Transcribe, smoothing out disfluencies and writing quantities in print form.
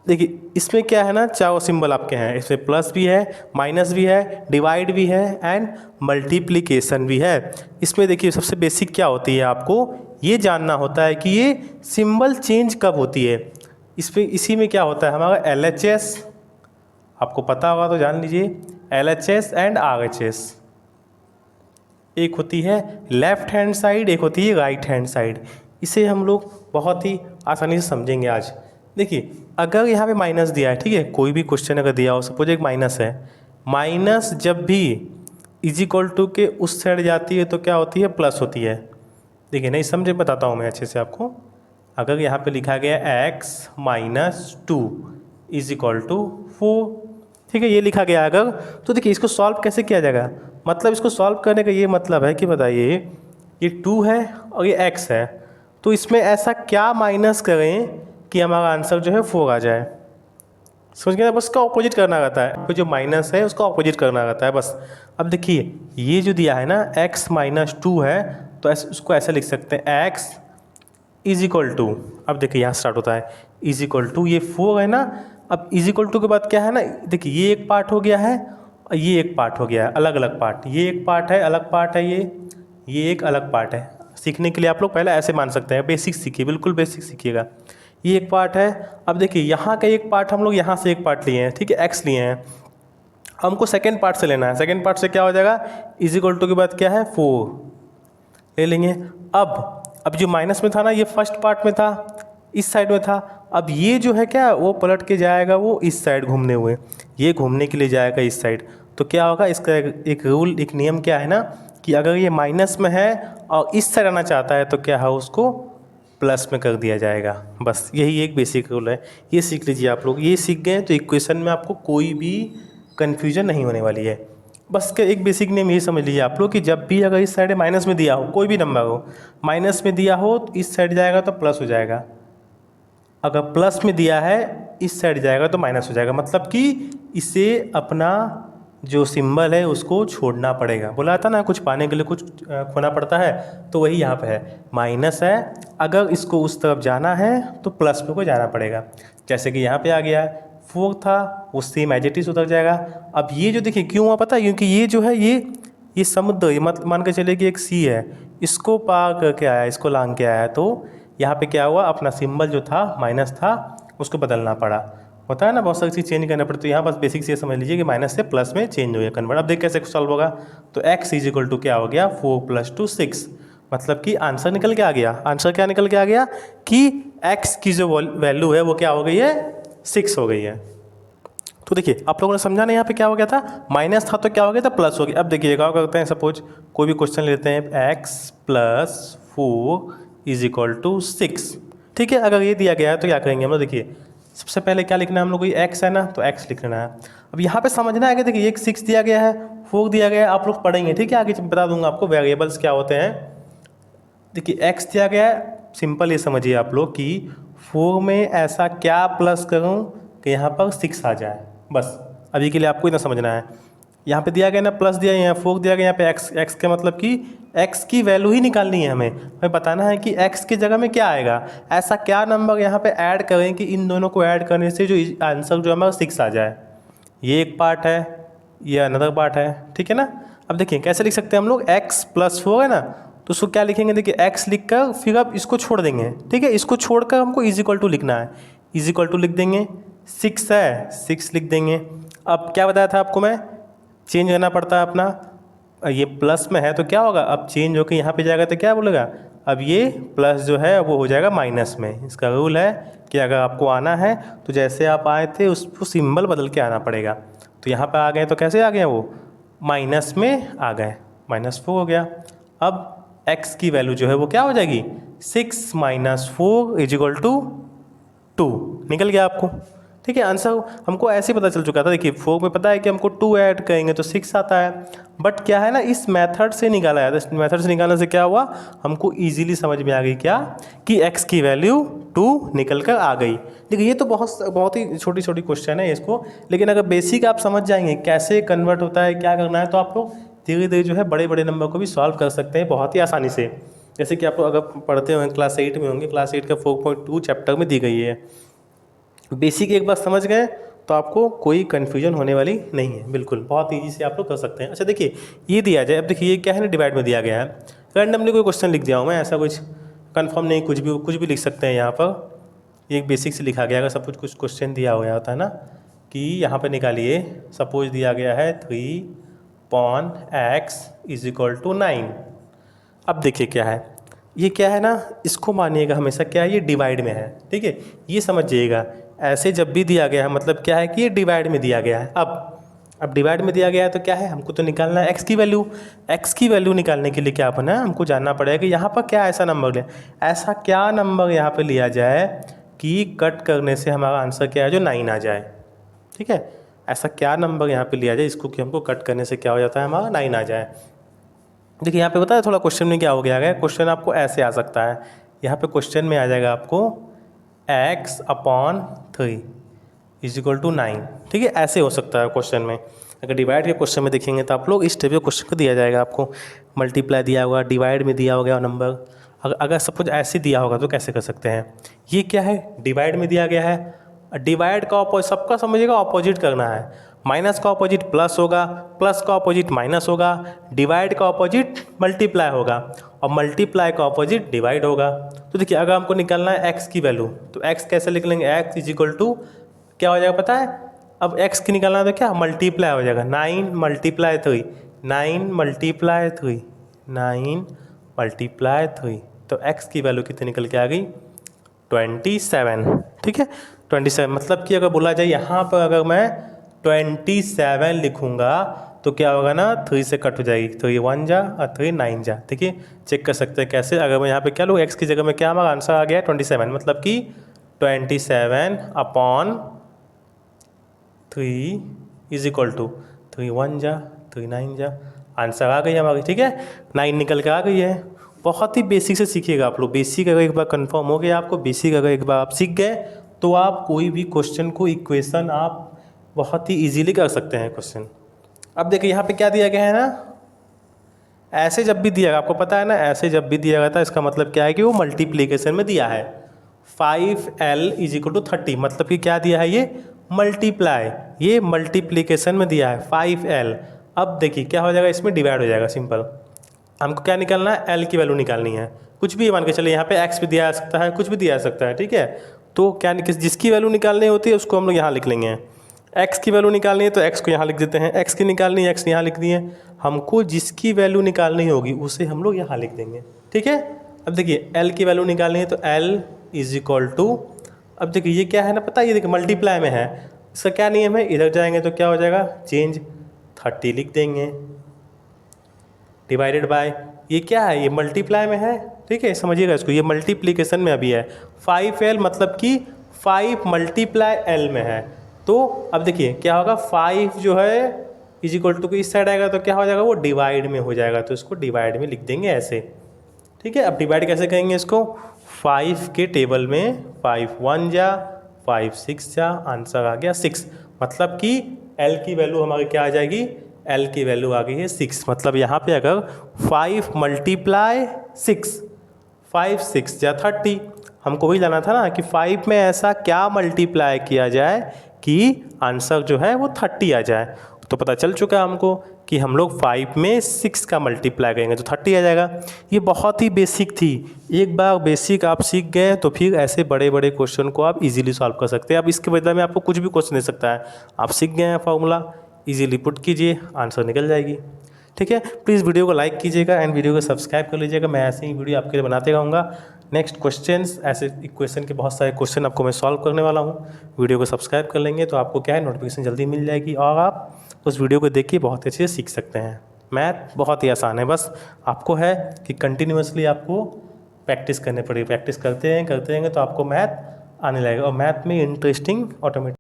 देखिए इसमें क्या है ना, चारों सिंबल आपके हैं, इसमें प्लस भी है, माइनस भी है, डिवाइड भी है एंड मल्टीप्लिकेशन भी है। इसमें देखिए सबसे बेसिक क्या होती है, आपको ये जानना होता है कि ये सिंबल चेंज कब होती है। इसी में क्या होता है हमारा LHS, आपको पता होगा तो जान लीजिए, LHS एंड RHS। एक होती है लेफ्ट हैंड साइड, एक होती है राइट हैंड साइड। इसे हम लोग बहुत ही आसानी से समझेंगे आज। देखिए अगर यहाँ पे माइनस दिया है, ठीक है, कोई भी क्वेश्चन अगर दिया हो, सपोज एक माइनस है, माइनस जब भी इज इक्वल टू के उस साइड जाती है तो क्या होती है, प्लस होती है। देखिए नहीं समझे, बताता हूँ मैं अच्छे से आपको। अगर यहाँ पे लिखा गया x minus 2 is equal to 4, ठीक है, ये लिखा गया अगर, तो देखिए इसको सॉल्व कैसे किया जाएगा। मतलब इसको सॉल्व करने का ये मतलब है कि बताइए ये 2 है और ये x है, तो इसमें ऐसा क्या माइनस करें कि हमारा आंसर जो है 4 आ जाए। समझ गए ना, बस उसका ऑपोजिट करना रहता है, तो जो माइनस है उसका ऑपोजिट करना रहता है बस। अब देखिए ये जो दिया है ना x माइनस 2 है, तो ऐसे उसको ऐसे लिख सकते हैं x इज इक्वल टू, अब देखिए यहाँ स्टार्ट होता है इज इक्वल टू, ये 4 है ना, अब इज इक्वल टू के बाद क्या है ना, देखिए ये एक पार्ट हो गया है और ये एक पार्ट हो गया है, अलग अलग पार्ट, ये एक पार्ट है, अलग पार्ट है, ये एक अलग पार्ट है। सीखने के लिए आप लोग पहले ऐसे मान सकते हैं, बेसिक सीखिए, बिल्कुल बेसिक सीखिएगा। ये एक पार्ट है, अब देखिए यहाँ का एक पार्ट हम लोग यहाँ से एक पार्ट लिए हैं, ठीक है, एक्स लिए हैं, हमको सेकेंड पार्ट से लेना है। सेकेंड पार्ट से क्या हो जाएगा, इज इक्वल टू के बाद क्या है 4 ले लेंगे। अब जो माइनस में था ना, ये फर्स्ट पार्ट में था, इस साइड में था, अब ये जो है क्या, वो पलट के जाएगा वो इस साइड घूमने हुए, ये घूमने के लिए जाएगा इस साइड। तो क्या होगा, इसका एक रूल, एक नियम क्या है ना, कि अगर ये माइनस में है और इस साइड आना चाहता है तो क्या है, उसको प्लस में कर दिया जाएगा। बस यही एक बेसिक रूल है, ये सीख लीजिए आप लोग। ये सीख गए तो इक्वेशन में आपको कोई भी कन्फ्यूजन नहीं होने वाली है। बस का एक बेसिक नेम ये समझ लीजिए आप लोग कि जब भी अगर इस साइड माइनस में दिया हो, कोई भी नंबर हो, माइनस में दिया हो तो इस साइड जाएगा तो प्लस हो जाएगा, अगर प्लस में दिया है इस साइड जाएगा तो माइनस हो जाएगा। मतलब कि इसे अपना जो सिंबल है उसको छोड़ना पड़ेगा। बोला था ना कुछ पाने के लिए कुछ खोना पड़ता है, तो वही यहाँ पे है, माइनस है, अगर इसको उस तरफ जाना है तो प्लस पे को जाना पड़ेगा। जैसे कि यहाँ पे आ गया 4 था, वो सेम एज इट इज उतर जाएगा। अब ये जो देखिए क्यों हुआ पता है, क्योंकि ये जो है ये समुद्र, ये मत मान के चलिए कि एक सी है, इसको पार करके आया, इसको लांग के आया, तो यहाँ पे क्या हुआ, अपना सिंबल जो था माइनस था उसको बदलना पड़ा। होता है ना बहुत सारी चीज़ चेंज करना पड़ती है, तो यहाँ बस बेसिक से समझ लीजिए कि माइनस से प्लस में चेंज हो गया कन्वर्ट। अब देख कैसे सॉल्व होगा, तो x इज इक्वल टू क्या हो गया, 4 + 2 6, मतलब कि आंसर निकल के आ गया। आंसर क्या निकल के आ गया कि x की जो वैल्यू है वो क्या हो गई है, 6 हो गई है। तो देखिए आप लोगों ने समझा ना, यहाँ पे क्या हो गया था, माइनस था तो क्या हो गया था, प्लस हो गया। अब देखिए क्या करते हैं, सपोज कोई भी क्वेश्चन लेते हैं, x + 4 इज इक्वल टू 6, ठीक है, अगर ये दिया गया है तो क्या करेंगे हम लोग, देखिए सबसे पहले क्या लिखना है हम लोग को, ये x है ना, तो x लिख लेना है। अब यहाँ पे समझना है कि देखिए एक 6 दिया गया है, 4 दिया गया है, आप लोग पढ़ेंगे, ठीक है, आगे बता दूंगा आपको वेरिएबल्स क्या होते हैं। देखिए x दिया गया है, सिंपल ये समझिए आप लोग कि 4 में ऐसा क्या प्लस करूँ कि यहाँ पर 6 आ जाए, बस अभी के लिए आपको इतना समझना है। यहाँ पे दिया गया ना, प्लस दिया, यहाँ 4 दिया गया, यहाँ पे x का मतलब कि x की वैल्यू ही निकालनी है, हमें बताना है कि x की जगह में क्या आएगा, ऐसा क्या नंबर यहाँ पे ऐड करें कि इन दोनों को ऐड करने से जो आंसर जो हमारा 6 आ जाए। ये एक पार्ट है, ये अनदर पार्ट है, ठीक है ना। अब देखिए कैसे लिख सकते हैं हम लोग, x + 4 है ना, तो उसको क्या लिखेंगे, देखिए x लिख कर फिर आप इसको छोड़ देंगे, ठीक है, इसको छोड़कर हमको इज इक्वल टू लिखना है, इज इक्वल टू लिख देंगे, 6 है 6 लिख देंगे। अब क्या बताया था आपको मैं, चेंज करना पड़ता है अपना, ये प्लस में है तो क्या होगा, अब चेंज होकर यहाँ पे जाएगा तो क्या बोलेगा, अब ये प्लस जो है वो हो जाएगा माइनस में। इसका रूल है कि अगर आपको आना है तो जैसे आप आए थे उसको सिंबल बदल के आना पड़ेगा। तो यहाँ पे आ गए तो कैसे आ गए, वो माइनस में आ गए, -4 हो गया। अब x की वैल्यू जो है वो क्या हो जाएगी, 6 - 4 = 2 निकल गया आपको, ठीक है। आंसर हमको ऐसे ही पता चल चुका था, देखिए 4 में पता है कि हमको 2 ऐड करेंगे तो 6 आता है, बट क्या है ना, इस मेथड से निकाला है, इस मेथड से निकालने से क्या हुआ, हमको इजीली समझ में आ गई क्या, कि x की वैल्यू 2 निकल कर आ गई। देखिए ये तो बहुत ही छोटी छोटी क्वेश्चन है इसको, लेकिन अगर बेसिक आप समझ जाएंगे कैसे कन्वर्ट होता है, क्या करना है, तो आप लोग धीरे धीरे जो है बड़े बड़े नंबर को भी सॉल्व कर सकते हैं बहुत ही आसानी से। जैसे कि आप लोग अगर पढ़ते होंगे क्लास 8 में होंगे, क्लास 8 का 4.2 चैप्टर में दी गई है, बेसिक एक बार समझ गए तो आपको कोई कन्फ्यूजन होने वाली नहीं है, बिल्कुल बहुत ईजी से आप लोग कर सकते हैं। अच्छा देखिए ये दिया जाए, अब देखिए ये क्या है ना, डिवाइड में दिया गया है, रैंडमली कोई क्वेश्चन लिख दिया हूँ मैं, ऐसा कुछ कंफर्म नहीं, कुछ भी लिख सकते हैं यहाँ पर। ये एक बेसिक से लिखा गया, अगर सब कुछ क्वेश्चन दिया हुआ होता है ना कि यहाँ पे निकालिए, सपोज दिया गया है 3/x = 9। अब देखिए क्या है, ये क्या है ना, इसको मानिएगा हमेशा क्या है, ये डिवाइड में है, ठीक है, ये समझिएगा। ऐसे जब भी दिया गया है मतलब क्या है कि ये डिवाइड में दिया गया है। अब डिवाइड में दिया गया है तो क्या है, हमको तो निकालना है एक्स की वैल्यू। एक्स की वैल्यू निकालने के लिए क्या बना, हमको जानना पड़ेगा कि यहाँ पर क्या ऐसा नंबर लिया, ऐसा क्या नंबर यहाँ पे लिया जाए कि कट करने से हमारा आंसर क्या है, जो 9 आ जाए। ठीक है, ऐसा क्या नंबर यहाँ पे लिया जाए इसको कि हमको कट करने से क्या हो जाता है, हमारा 9 आ जाए। देखिए यहाँ पे पता है थोड़ा क्वेश्चन में क्या हो गया है, क्वेश्चन आपको ऐसे आ सकता है, यहाँ पे क्वेश्चन में आ जाएगा आपको x/3 = 9। ठीक है, ऐसे हो सकता है क्वेश्चन में। अगर डिवाइड के क्वेश्चन में देखेंगे तो आप लोग इस टाइप के क्वेश्चन को दिया जाएगा, आपको मल्टीप्लाई दिया होगा, डिवाइड में दिया होगा नंबर। अगर सपोज ऐसे दिया होगा तो कैसे कर सकते हैं, ये क्या है, डिवाइड में दिया गया है, डिवाइड का ऑपोजिट सबका समझिएगा ऑपोजिट करना है, माइनस का ऑपोजिट प्लस होगा, प्लस का ऑपोजिट माइनस होगा, डिवाइड का ऑपोजिट मल्टीप्लाई होगा और मल्टीप्लाई का ऑपोजिट डिवाइड होगा। तो देखिए अगर हमको निकालना है एक्स की वैल्यू तो एक्स कैसे लिख लेंगे, x = क्या हो जाएगा पता है, अब x की निकालना है तो क्या मल्टीप्लाई हो जाएगा, 9 × 3, 9 × 3, 9 × 3, तो x की वैल्यू कितनी निकल के आ गई, 27। ठीक है, 27 मतलब कि अगर बोला जाए यहाँ पर अगर मैं 27 लिखूँगा तो क्या होगा ना, 3 से कट हो जाएगी, 3 1 जा और 3 9 जा। देखिए चेक कर सकते हैं कैसे, अगर मैं यहाँ पे क्या लूँ, x की जगह में क्या हमारा आंसर आ गया 27, मतलब कि 27/3 = 3 1 जा 3 9 जा, आंसर आ गई हमारी। ठीक है, 9 निकल के आ गई है। बहुत ही बेसिक से सीखिएगा आप लोग, बेसिक अगर एक बार कंफर्म हो गया आपको, बेसिक अगर एक बार आप सीख गए तो आप कोई भी क्वेश्चन को इक्वेशन आप बहुत ही इजीली कर सकते हैं क्वेश्चन। अब देखिए यहाँ पे क्या दिया गया है ना, ऐसे जब भी दिया गया, आपको पता है ना, ऐसे जब भी दिया गया था इसका मतलब क्या है कि वो मल्टीप्लिकेशन में दिया है। 5l = 30 मतलब कि क्या दिया है, ये मल्टीप्लाई, ये मल्टीप्लिकेशन में दिया है 5l। अब देखिए क्या हो जाएगा, इसमें डिवाइड हो जाएगा, सिंपल। हमको क्या निकालना है, l की वैल्यू निकालनी है, कुछ भी मान के चलिए, यहाँ पे x भी दिया जा सकता है, कुछ भी दिया जा सकता है। ठीक है, तो क्या जिसकी वैल्यू निकालनी होती है उसको हम लोग यहाँ लिख लेंगे। x की वैल्यू निकालनी है तो x को यहाँ लिख देते हैं, x की निकालनी है x यहाँ लिख दिए, हमको जिसकी वैल्यू निकालनी होगी उसे हम लोग यहाँ लिख देंगे। ठीक है, अब देखिए l की वैल्यू निकालनी है तो l = अब देखिए ये क्या है ना पता है, ये देखिए मल्टीप्लाई में है, इसका क्या नियम है, इधर जाएंगे तो क्या हो जाएगा, चेंज 30 लिख देंगे, डिवाइडेड बाय, ये क्या है, ये मल्टीप्लाई में है। ठीक है, समझिएगा इसको, ये मल्टीप्लिकेशन में अभी है, 5l मतलब कि 5 × l में है। तो अब देखिए क्या होगा, 5 जो है = इस साइड आएगा तो क्या हो जाएगा, वो डिवाइड में हो जाएगा, तो इसको डिवाइड में लिख देंगे ऐसे। ठीक है, अब डिवाइड कैसे करेंगे इसको, 5 के टेबल में 5 1 जा 5 6 जा, आंसर आ गया 6, मतलब कि l की वैल्यू हमारी क्या आ जाएगी, l की वैल्यू आ गई है 6। मतलब यहाँ पे अगर 5 × 6, 5 6 जा 30, हमको वही जाना था ना कि 5 में ऐसा क्या मल्टीप्लाई किया जाए कि आंसर जो है वो 30 आ जाए। तो पता चल चुका है हमको कि हम लोग 5 में 6 का मल्टीप्लाई करेंगे तो 30 आ जाएगा। ये बहुत ही बेसिक थी, एक बार बेसिक आप सीख गए तो फिर ऐसे बड़े बड़े क्वेश्चन को आप इजीली सॉल्व कर सकते हैं। अब इसके बदले में आपको कुछ भी क्वेश्चन दे सकता है, आप सीख गए हैं फॉर्मूला, इजीली पुट कीजिए, आंसर निकल जाएगी। ठीक है, प्लीज़ वीडियो को लाइक कीजिएगा एंड वीडियो को सब्सक्राइब कर लीजिएगा, मैं ऐसे ही वीडियो आपके लिए बनाते रहूँगा। नेक्स्ट क्वेश्चंस, ऐसे इक्वेशन के बहुत सारे क्वेश्चन आपको मैं सॉल्व करने वाला हूँ। वीडियो को सब्सक्राइब कर लेंगे तो आपको क्या है, नोटिफिकेशन जल्दी मिल जाएगी और आप उस वीडियो को देख के बहुत अच्छे से सीख सकते हैं। मैथ बहुत ही आसान है, बस आपको है कि कंटिन्यूसली आपको प्रैक्टिस करनी पड़ेगी। प्रैक्टिस करते रहेंगे तो आपको मैथ आने लगेगा और मैथ में इंटरेस्टिंग ऑटोमेटिक